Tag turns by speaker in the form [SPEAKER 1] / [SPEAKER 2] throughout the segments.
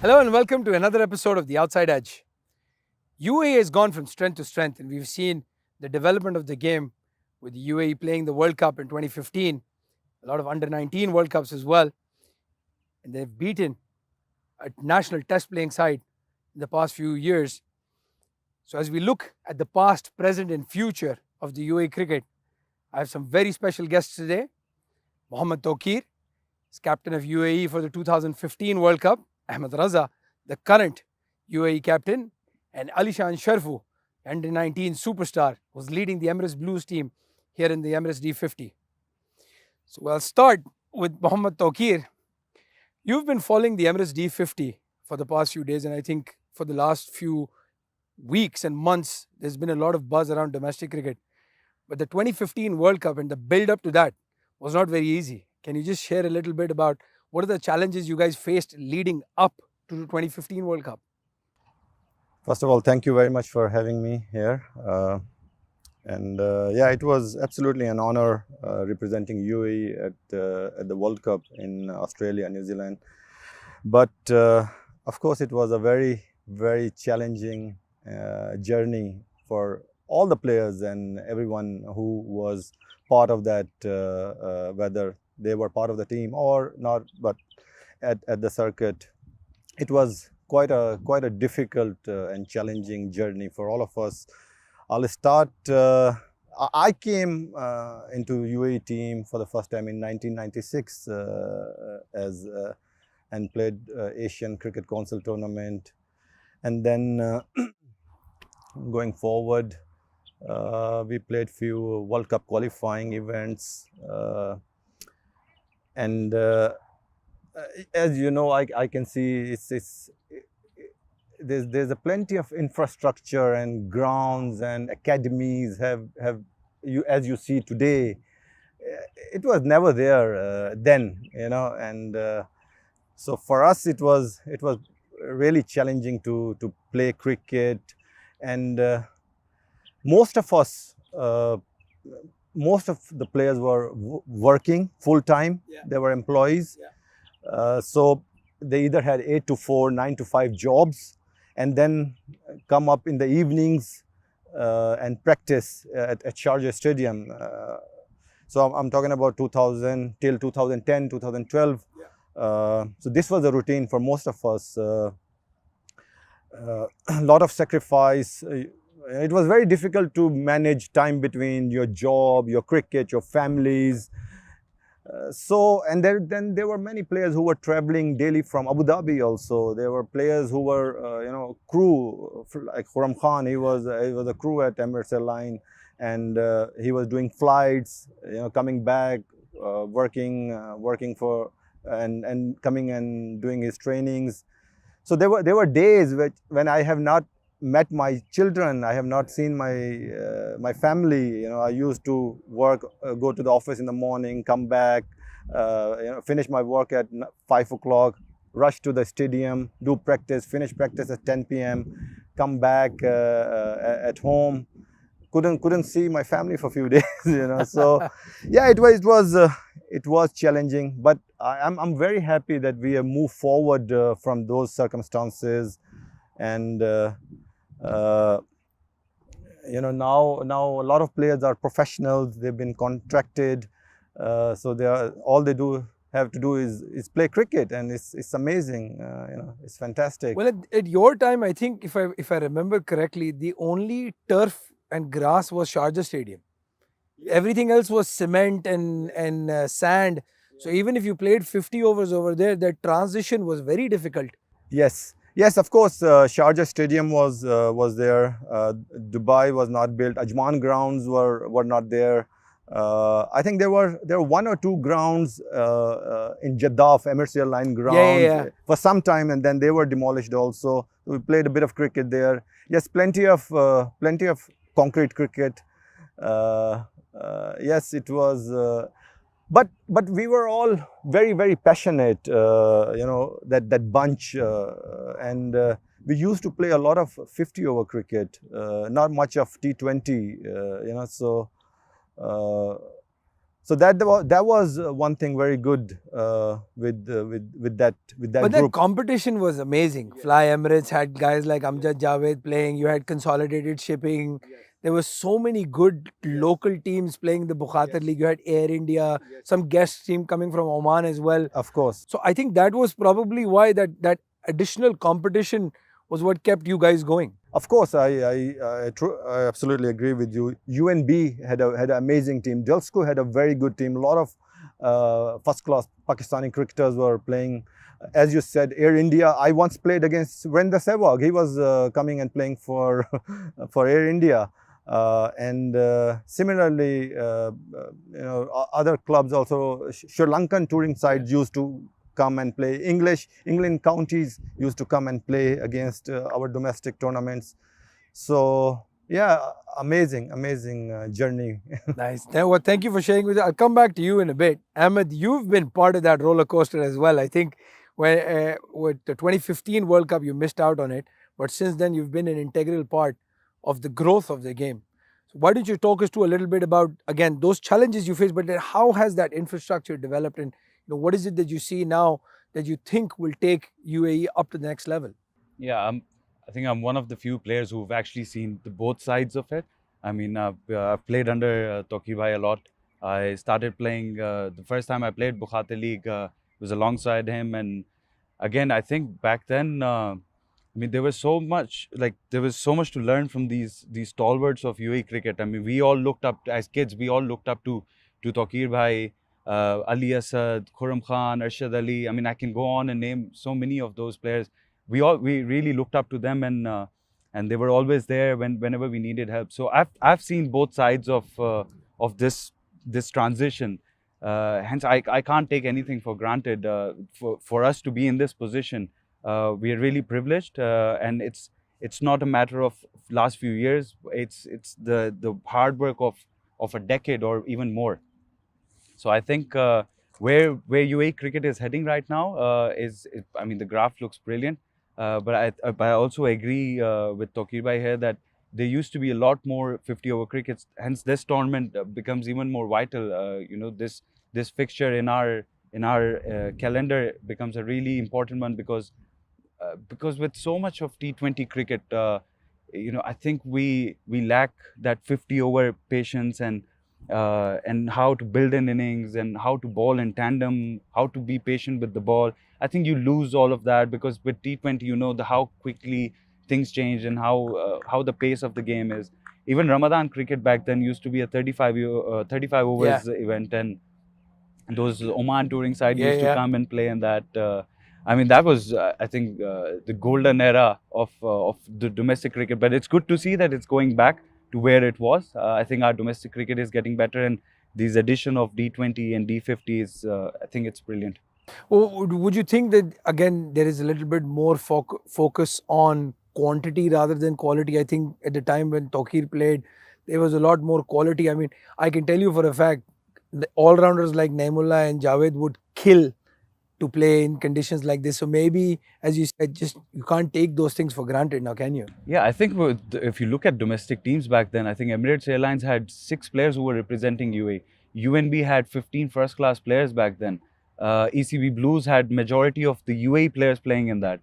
[SPEAKER 1] Hello and welcome to another episode of The Outside Edge. UAE has gone from strength to strength, and we've seen the development of the game with the UAE playing the World Cup in 2015, a lot of under 19 World Cups as well, and they've beaten a national test playing side in the past few years. So, as we look at the past, present, and future of the UAE cricket, I have some very special guests today. Mohammad Tawqir is captain of UAE for the 2015 World Cup. Ahmed Raza, the current UAE captain, and Alishan Sharfu, under 19 superstar, who's leading the Emirates Blues team here in the Emirates D50. So I'll start with Mohammad Tawqir. You've been following the Emirates D50 for the past few days, and I think for the last few weeks and months, there's been a lot of buzz around domestic cricket. But the 2015 World Cup and the build up to that was not very easy. Can you just share a little bit about what are the challenges you guys faced leading up to the 2015 World Cup?
[SPEAKER 2] First of all, thank you very much for having me here. Yeah, it was absolutely an honor representing UAE at the World Cup in Australia, New Zealand. But of course, it was a very, very challenging journey for all the players and everyone who was part of that, whether they were part of the team or not, but at the circuit. It was quite a difficult and challenging journey for all of us. I'll start. I came into UAE team for the first time in 1996 and played Asian Cricket Council tournament, and then going forward, we played few World Cup qualifying events, and as you know, I can see there's a plenty of infrastructure and grounds and academies have you, as you see today. It was never there then, and so for us it was really challenging to play cricket, and most of us. Most of the players were working full time.
[SPEAKER 1] Yeah.
[SPEAKER 2] They were employees.
[SPEAKER 1] Yeah.
[SPEAKER 2] So they either had 8 to 4, 9 to 5 jobs, and then come up in the evenings and practice at Sharjah Stadium. So I'm talking about 2000 till 2010, 2012.
[SPEAKER 1] Yeah.
[SPEAKER 2] So this was a routine for most of us. A lot of sacrifice. It was very difficult to manage time between your job, your cricket, your families. And then there were many players who were traveling daily from Abu Dhabi. Also, there were players who were, crew, like Khurram Khan. He was a crew at Emirates Airline, and he was doing flights, coming back, working for, and coming and doing his trainings. So there were days when I have not met my children. I have not seen my family. I used to work, go to the office in the morning, come back, finish my work at 5 o'clock, rush to the stadium, do practice, finish practice at 10 p.m., come back at home. Couldn't see my family for a few days. So yeah, it was challenging, but I'm very happy that we have moved forward from those circumstances, and now a lot of players are professionals. They've been contracted, so all they have to do is play cricket, and it's amazing. It's fantastic.
[SPEAKER 1] Well, at your time, I think if I remember correctly, the only turf and grass was Sharjah Stadium. Everything else was cement and sand. So even if you played 50 overs over there, that transition was very difficult.
[SPEAKER 2] Yes, of course. Sharjah Stadium was there. Dubai was not built. Ajman grounds were not there. I think there were 1 or 2 grounds in Jeddah, Emirates Airline grounds, for some time, and then they were demolished also. We played a bit of cricket there. Yes, plenty of concrete cricket. Yes, it was. But we were all very, very passionate, that bunch, and we used to play a lot of 50 over cricket, not much of T20, So that was one thing very good with that
[SPEAKER 1] But that
[SPEAKER 2] group.
[SPEAKER 1] competition was amazing. Fly Emirates had guys like Amjad Javed playing. You had Consolidated Shipping. There were so many good local teams playing the Bukhatar League. You had Air India, some guest team coming from Oman as well.
[SPEAKER 2] Of course.
[SPEAKER 1] So I think that was probably why that additional competition was what kept you guys going.
[SPEAKER 2] Of course, I absolutely agree with you. UNB had an amazing team. Jalsko had a very good team. A lot of first-class Pakistani cricketers were playing. As you said, Air India. I once played against Virender Sehwag. He was coming and playing for for Air India. And similarly, other clubs also. Sri Lankan touring sides used to come and play. England counties used to come and play against our domestic tournaments. So yeah, amazing journey.
[SPEAKER 1] Nice. Well, thank you for sharing with us. I'll come back to you in a bit. Ahmed, you've been part of that roller coaster as well. I think with the 2015 World Cup, you missed out on it. But since then, you've been an integral part of the growth of the game. So why don't you talk us through a little bit about, again, those challenges you face, but then how has that infrastructure developed? And what is it that you see now that you think will take UAE up to the next level?
[SPEAKER 3] Yeah, I think I'm one of the few players who've actually seen both sides of it. I mean, I've played under Toki Bhai a lot. I started playing the first time I played Bukhate League was alongside him, and again, I think back then, I mean, there was so much to learn from these stalwarts of UAE cricket. I mean, we all looked up as kids. We all looked up to Taqir Bhai, Ali Asad, Khurram Khan, Arshad Ali. I mean, I can go on and name so many of those players. We really looked up to them, and they were always there whenever we needed help. So I've seen both sides of this transition. Hence, I can't take anything for granted. For us to be in this position, we are really privileged, and it's not a matter of last few years. It's the hard work of a decade or even more. So I think where UAE cricket is heading right now I mean, the graph looks brilliant, but I also agree with Taqir Bhai here that there used to be a lot more 50-over crickets. Hence, this tournament becomes even more vital. This fixture in our calendar becomes a really important one because with so much of T20 cricket, I think we lack that 50-over patience and how to build an innings and how to bowl in tandem, how to be patient with the ball. I think you lose all of that because with T20, how quickly things change and how the pace of the game is. Even Ramadan cricket back then used to be a 35
[SPEAKER 1] Yeah.
[SPEAKER 3] overs event, and those Oman touring side
[SPEAKER 1] Yeah,
[SPEAKER 3] used to
[SPEAKER 1] yeah.
[SPEAKER 3] come and play in that. I mean, that was, I think, the golden era of the domestic cricket. But it's good to see that it's going back to where it was. I think our domestic cricket is getting better, and these addition of D20 and D50 is, I think it's brilliant.
[SPEAKER 1] Or would you think that again there is a little bit more focus on quantity rather than quality? I think at the time when Tokir played, there was a lot more quality. I mean, I can tell you for a fact, the all-rounders like Naimullah and Javed would kill to play in conditions like this. So maybe, as you said, just you can't take those things for granted now, can you?
[SPEAKER 3] Yeah, I think if you look at domestic teams back then, I think Emirates Airlines had 6 players who were representing UAE. UNB had 15 first-class players back then. ECB Blues had majority of the UAE players playing in that.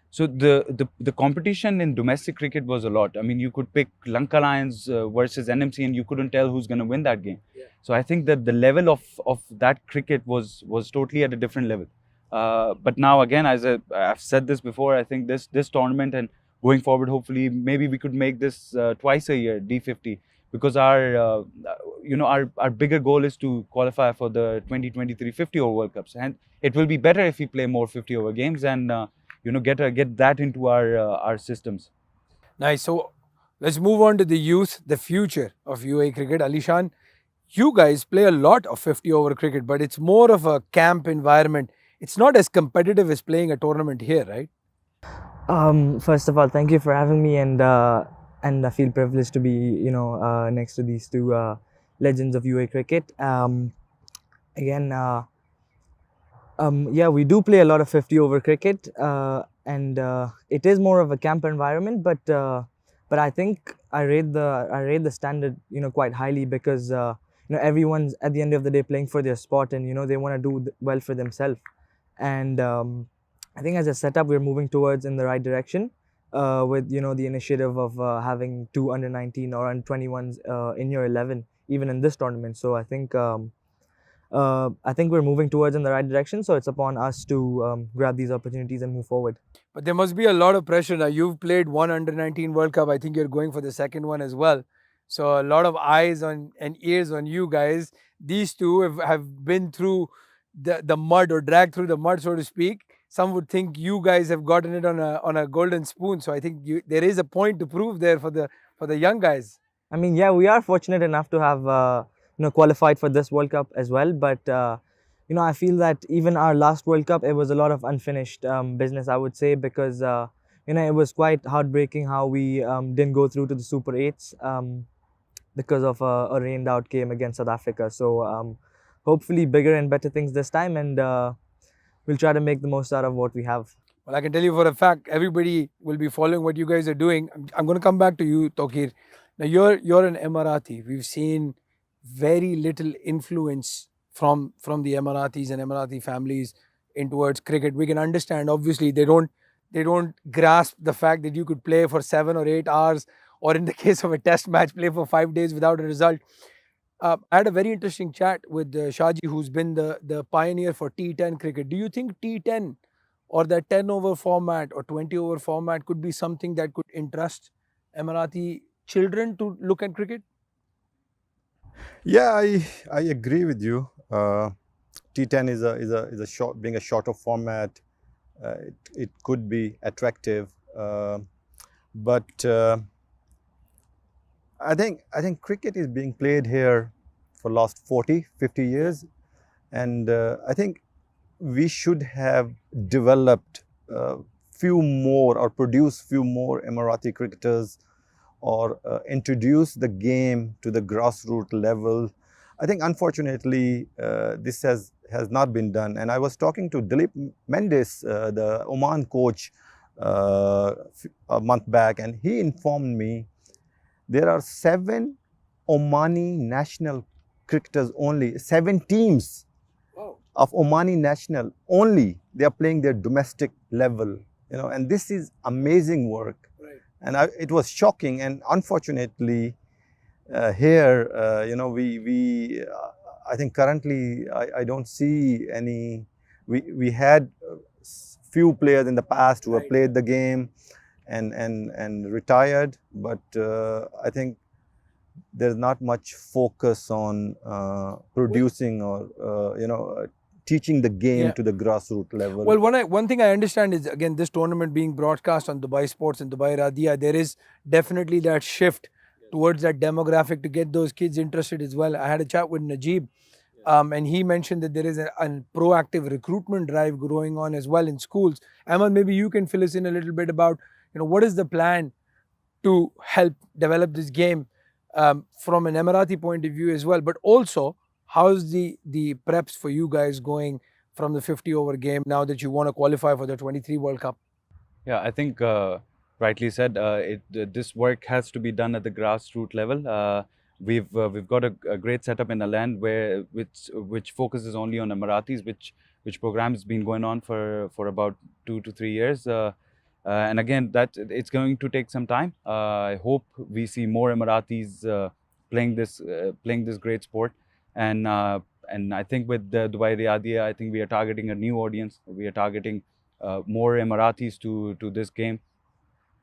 [SPEAKER 3] So the competition in domestic cricket was a lot. I mean, you could pick Lanka Lions versus NMC, and you couldn't tell who's going to win that game. Yeah. So I think that the level of that cricket was totally at a different level. But now again, as I've said this before, I think this tournament and going forward, hopefully, maybe we could make this twice a year, D50, because our bigger goal is to qualify for the 2023 50-over World Cups, and it will be better if we play more 50-over games and get that into our systems.
[SPEAKER 1] Nice. So let's move on to the youth, the future of UAE cricket. Alishan, you guys play a lot of 50-over cricket, but it's more of a camp environment. It's not as competitive as playing a tournament here, right?
[SPEAKER 4] First of all, thank you for having me, and I feel privileged to be next to these two legends of UAE cricket. Again, yeah, we do play a lot of 50-over cricket, and it is more of a camp environment. But I think I rate the standard quite highly because everyone's at the end of the day playing for their sport, and they want to do well for themselves. And I think as a setup, we're moving towards in the right direction, with the initiative of having two under 19 or under 21s in your 11, even in this tournament. So I think we're moving towards in the right direction. So it's upon us to grab these opportunities and move forward.
[SPEAKER 1] But there must be a lot of pressure now. You've played one under 19 World Cup. I think you're going for the second one as well. So a lot of eyes on and ears on you guys. These two have been through the mud, or dragged through the mud, so to speak. Some would think you guys have gotten it on a golden spoon. So I think there is a point to prove there for the young guys.
[SPEAKER 4] I mean, yeah, we are fortunate enough to have qualified for this World Cup as well. But I feel that even our last World Cup, it was a lot of unfinished business, I would say, because it was quite heartbreaking how we didn't go through to the Super Eights because of a rained out game against South Africa. So hopefully bigger and better things this time, and we'll try to make the most out of what we have.
[SPEAKER 1] Well, I can tell you for a fact, everybody will be following what you guys are doing. I'm going to come back to you, Tokir. Now, you're an Emirati. We've seen very little influence from the Emiratis and Emirati families in towards cricket. We can understand. Obviously, they don't grasp the fact that you could play for 7 or 8 hours, or in the case of a Test match, play for 5 days without a result. I had a very interesting chat with Shaji, who's been the pioneer for T10 cricket. Do you think T10 or that 10 over format or 20 over format could be something that could interest Emirati children to look at cricket?
[SPEAKER 2] Yeah, I agree with you. T10 is a short, being a shorter format. It could be attractive, but I think cricket is being played here for last 40-50 years, and I think we should have developed few more or produced few more Emirati cricketers, or introduce the game to the grassroots level. I think unfortunately this has not been done. And I was talking to Dilip Mendes, the Oman coach, a month back, and he informed me there are 7 Omani national cricketers only, 7 teams of Omani national only. They are playing their domestic level, and this is amazing work. And it was shocking, and unfortunately, here, we I think currently I don't see any. We had few players in the past who have played the game and retired, but I think there's not much focus on producing or teaching the game to the grassroots level.
[SPEAKER 1] Well, one thing I understand is, again, this tournament being broadcast on Dubai Sports and Dubai Radia, there is definitely that shift towards that demographic to get those kids interested as well. I had a chat with Najib, and he mentioned that there is a proactive recruitment drive going on as well in schools. Aman, maybe you can fill us in a little bit about, what is the plan to help develop this game from an Emirati point of view as well, but also how's the preps for you guys going from the 50 over game now that you want to qualify for the 23 World Cup?
[SPEAKER 3] Yeah, I think rightly said. This work has to be done at the grassroots level. We've got a great setup in a land which focuses only on Emiratis, which program has been going on for about 2 to 3 years. And again, that it's going to take some time. I hope we see more Emiratis playing this great sport. And I think with the Dubai Riyadiyah, I think we are targeting a new audience. We are targeting more Emiratis to this game,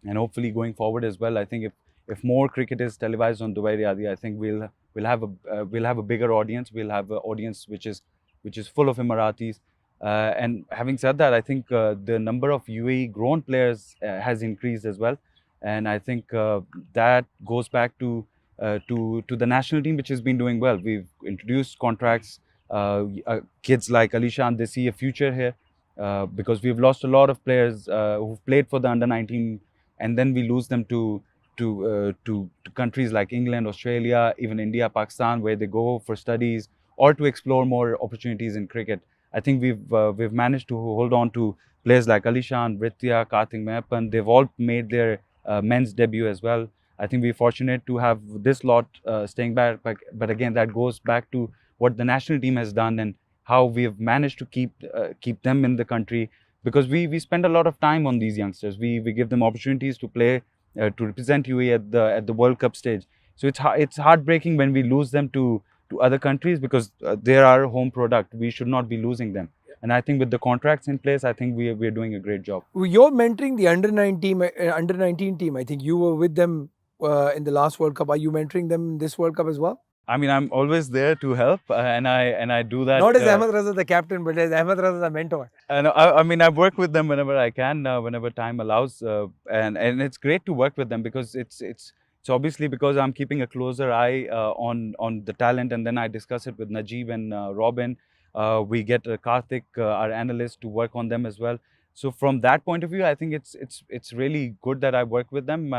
[SPEAKER 3] and hopefully going forward as well. I think if more cricket is televised on Dubai Riyadiyah, I think we'll have a bigger audience. We'll have an audience which is full of Emiratis. And having said that, I think the number of UAE grown players has increased as well, and I think that goes back to the national team, which has been doing well. We've introduced contracts. Kids like Alishan, they see a future here because we've lost a lot of players who've played for the under 19, and then we lose them to countries like England, Australia, even India, Pakistan, where they go for studies or to explore more opportunities in cricket. I think we've managed to hold on to players like Alishan, Britya, Karthik Mehapan. They've all made their men's debut as well. I think we're fortunate to have this lot staying back. But again, that goes back to what the national team has done and how we have managed to keep them in the country, because we spend a lot of time on these youngsters. We give them opportunities to play, to represent UAE at the World Cup stage. So it's heartbreaking when we lose them to other countries, because they're our home product. We should not be losing them. And I think with the contracts in place, I think we're doing a great job.
[SPEAKER 1] You're mentoring the under 19 team. I think you were with them in the last World Cup. Are you mentoring them in this World Cup as well?
[SPEAKER 3] I mean, I'm always there to help, and I do that.
[SPEAKER 1] Not as Ahmed Raza the captain, but as Ahmed Raza the mentor.
[SPEAKER 3] And I mean, I work with them whenever I can, whenever time allows, and it's great to work with them, because it's obviously because I'm keeping a closer eye on the talent, and then I discuss it with Najib and Robin. We get Karthik, our analyst, to work on them as well. So from that point of view, I think it's really good that I work with them.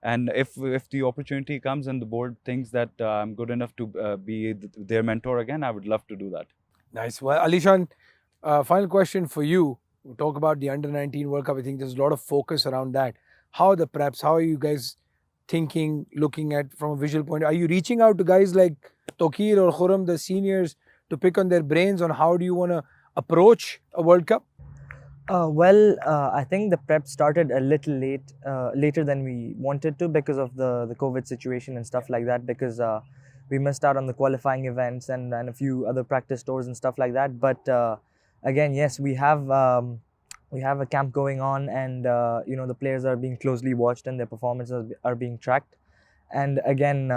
[SPEAKER 3] And if the opportunity comes and the board thinks that I'm good enough to be their mentor again, I would love to do that.
[SPEAKER 1] Nice. Well, Alishan, final question for you. We talk about the under 19 World Cup. I think there's a lot of focus around that. How are the preps? How are you guys thinking, looking at from a visual point? Are you reaching out to guys like Tokir or Khurram, the seniors, to pick on their brains on how do you want to approach a World Cup?
[SPEAKER 4] I think the prep started a little later than we wanted to, because of the COVID situation and stuff like that, because we missed out on the qualifying events and a few other practice tours and stuff like that. But again, yes, we have a camp going on, and the players are being closely watched and their performances are being tracked. And again,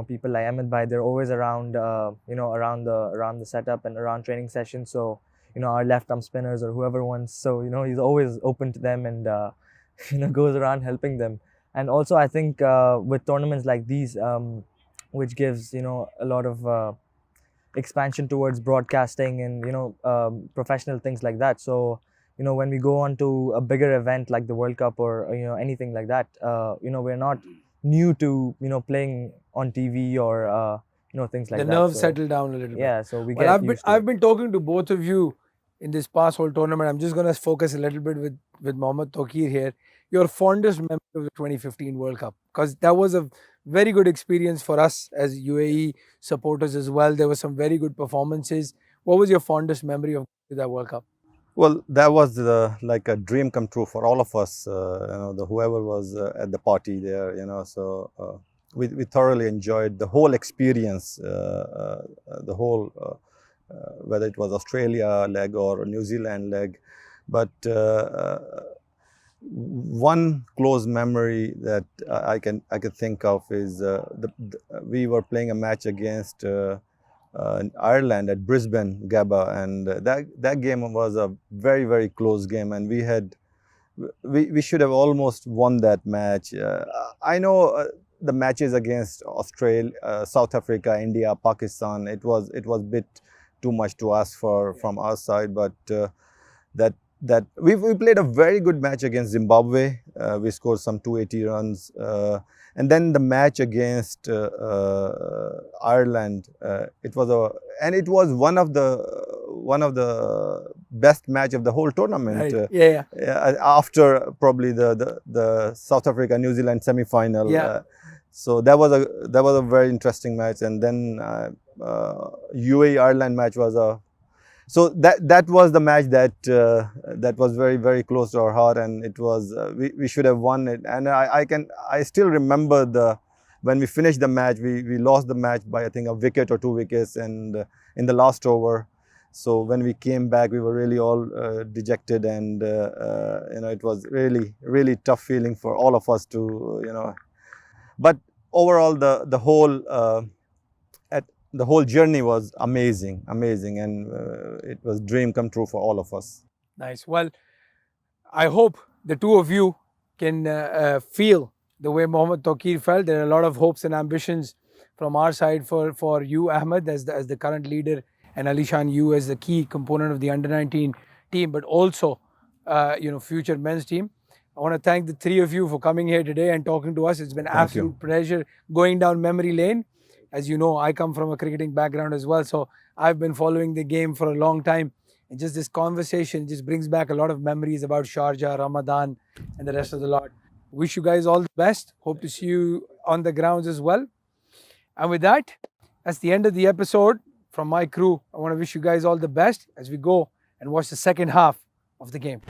[SPEAKER 4] people like Ahmed Bhai, they're always around, around the setup and around training sessions. So our left arm spinners or whoever wants. So he's always open to them, and goes around helping them. And also, I think with tournaments like these, which gives a lot of expansion towards broadcasting and professional things like that. So when we go on to a bigger event like the World Cup or anything like that, we're not new to playing on TV or things like
[SPEAKER 1] the
[SPEAKER 4] that.
[SPEAKER 1] nerves settle down a little bit.
[SPEAKER 4] Yeah, so we
[SPEAKER 1] Well,
[SPEAKER 4] get
[SPEAKER 1] I've been talking to both of you in this past whole tournament. I'm just going to focus a little bit with Mohammad Tokir here. Your fondest memory of the 2015 World Cup, because that was a very good experience for us as UAE supporters as well. There were some very good performances. What was your fondest memory of that World Cup?
[SPEAKER 2] Well, that was like a dream come true for all of us. Whoever was at the party there. So we thoroughly enjoyed the whole experience, the whole whether it was Australia leg or New Zealand leg. But one close memory that I can think of is we were playing a match against Ireland at Brisbane Gabba, and that game was a very close game, and we should have almost won that match. I know the matches against Australia, South Africa, India, Pakistan, it was a bit too much to ask for from our side, but that we played a very good match against Zimbabwe. We scored some 280 runs, and then the match against Ireland, it was one of the best match of the whole tournament.
[SPEAKER 1] Right.
[SPEAKER 2] After probably the South Africa New Zealand semi-final.
[SPEAKER 1] Yeah.
[SPEAKER 2] So that was a very interesting match, and then UAE Ireland match was so that was the match that was very close to our heart, and it was we should have won it. And I still remember when we finished the match, we lost the match by I think a wicket or 2 wickets, and in the last over. So when we came back, we were really all dejected, and it was really tough feeling for all of us to But overall, the whole journey was amazing, and it was dream come true for all of us.
[SPEAKER 1] Nice. Well, I hope the two of you can feel the way Mohammad Tokir felt. There are a lot of hopes and ambitions from our side for you, Ahmed, as the current leader, and Alishan, you as the key component of the under-19 team, but also future men's team. I want to thank the three of you for coming here today and talking to us. It's been absolute pleasure going down memory lane. As you know, I come from a cricketing background as well, so I've been following the game for a long time. And just this conversation just brings back a lot of memories about Sharjah, Ramadan, and the rest of the lot. Wish you guys all the best. Hope to see you on the grounds as well. And with that, that's the end of the episode. From my crew, I want to wish you guys all the best as we go and watch the second half of the game.